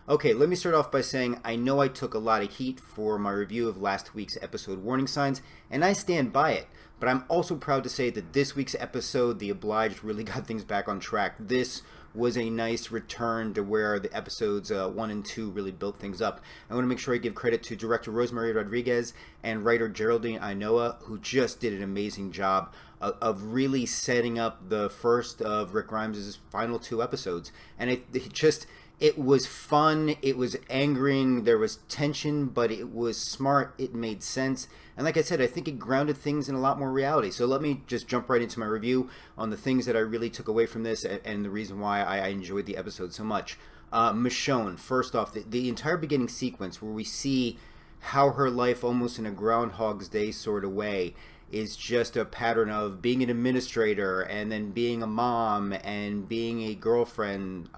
Okay, let me start off by saying I know I took a lot of heat for my review of last week's episode Warning Signs, and I stand by it. But I'm also proud to say that this week's episode, The Obliged, really got things back on track. This was a nice return to where the episodes 1 and 2 really built things up. I want to make sure I give credit to director Rosemary Rodriguez and writer Geraldine Ainoa, who just did an amazing job of really setting up the first of Rick Grimes' final 2 episodes. And it was fun, it was angering, there was tension, but it was smart, it made sense. And like I said, I think it grounded things in a lot more reality. So let me just jump right into my review on the things that I really took away from this and the reason why I enjoyed the episode so much. Michonne, first off, the entire beginning sequence where we see how her life almost in a Groundhog's Day sort of way is just a pattern of being an administrator and then being a mom and being a girlfriend.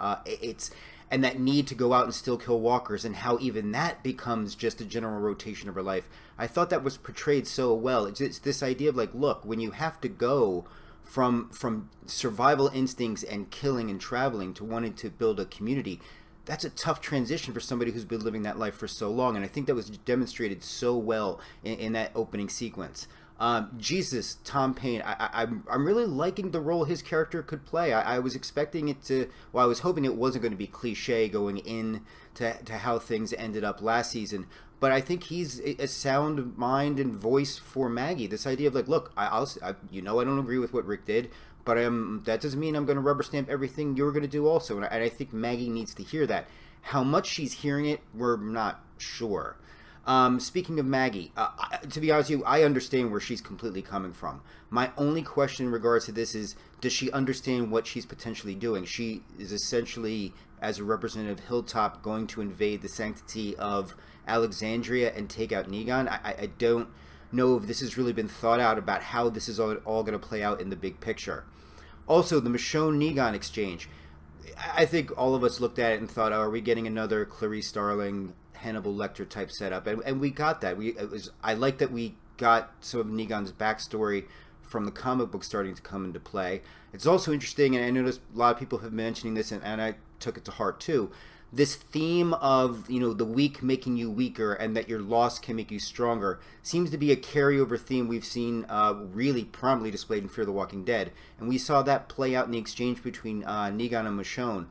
And that need to go out and still kill walkers, and how even that becomes just a general rotation of her life. I thought that was portrayed so well. It's this idea of like, look, when you have to go from survival instincts and killing and traveling to wanting to build a community, that's a tough transition for somebody who's been living that life for so long. And I think that was demonstrated so well in that opening sequence. Jesus, Tom Paine, I'm really liking the role his character could play. I was expecting it to, well, I was hoping it wasn't going to be cliche going in to how things ended up last season. But I think he's a sound mind and voice for Maggie. This idea of like, look, I don't agree with what Rick did, but that doesn't mean I'm going to rubber stamp everything you're going to do also. And I think Maggie needs to hear that. How much she's hearing it, we're not sure. Speaking of Maggie, to be honest with you, I understand where she's completely coming from. My only question in regards to this is, does she understand what she's potentially doing? She is essentially, as a representative of Hilltop, going to invade the sanctity of Alexandria and take out Negan. I don't know if this has really been thought out about how this is all going to play out in the big picture. Also, the Michonne-Negan exchange. I think all of us looked at it and thought, oh, are we getting another Clarice Starling, Hannibal Lecter type setup? And we got that. I like that we got some of Negan's backstory from the comic book starting to come into play. It's also interesting, and I noticed a lot of people have been mentioning this, and I took it to heart too. This theme of, the weak making you weaker and that your loss can make you stronger seems to be a carryover theme we've seen really prominently displayed in Fear the Walking Dead. And we saw that play out in the exchange between Negan and Michonne.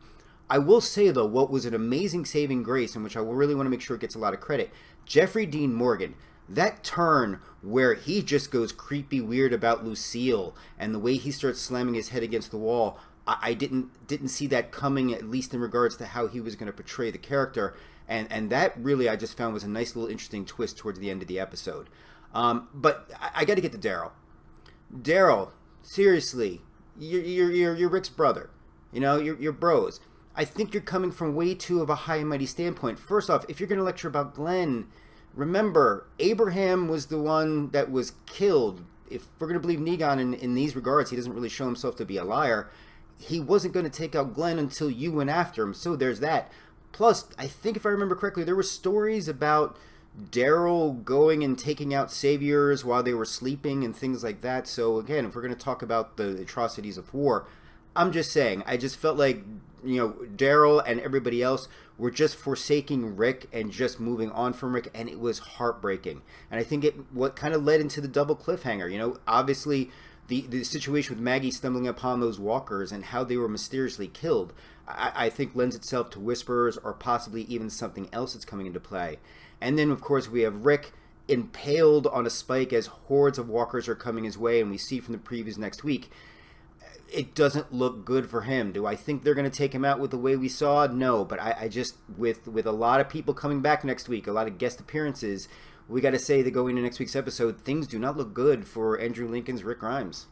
I will say, though, what was an amazing saving grace, in which I really want to make sure it gets a lot of credit, Jeffrey Dean Morgan. That turn where he just goes creepy weird about Lucille and the way he starts slamming his head against the wall, I didn't see that coming, at least in regards to how he was going to portray the character. And that really I just found was a nice little interesting twist towards the end of the episode. But I got to get to Daryl. Daryl, seriously, you're Rick's brother. You're bros. I think you're coming from way too of a high and mighty standpoint. First off, if you're going to lecture about Glenn, remember, Abraham was the one that was killed. If we're going to believe Negan in these regards, he doesn't really show himself to be a liar. He wasn't going to take out Glenn until you went after him, so there's that. Plus, I think if I remember correctly, there were stories about Daryl going and taking out saviors while they were sleeping and things like that. So again, if we're going to talk about the atrocities of war, I'm just saying, I just felt like, Daryl and everybody else were just forsaking Rick and just moving on from Rick, and it was heartbreaking. And I think what kind of led into the double cliffhanger. Obviously, the situation with Maggie stumbling upon those walkers and how they were mysteriously killed, I think lends itself to whispers or possibly even something else that's coming into play. And then, of course, we have Rick impaled on a spike as hordes of walkers are coming his way, and we see from the previews next week, it doesn't look good for him. Do I think they're going to take him out with the way we saw? No, but I just, with a lot of people coming back next week, a lot of guest appearances, we got to say that going into next week's episode, things do not look good for Andrew Lincoln's Rick Grimes.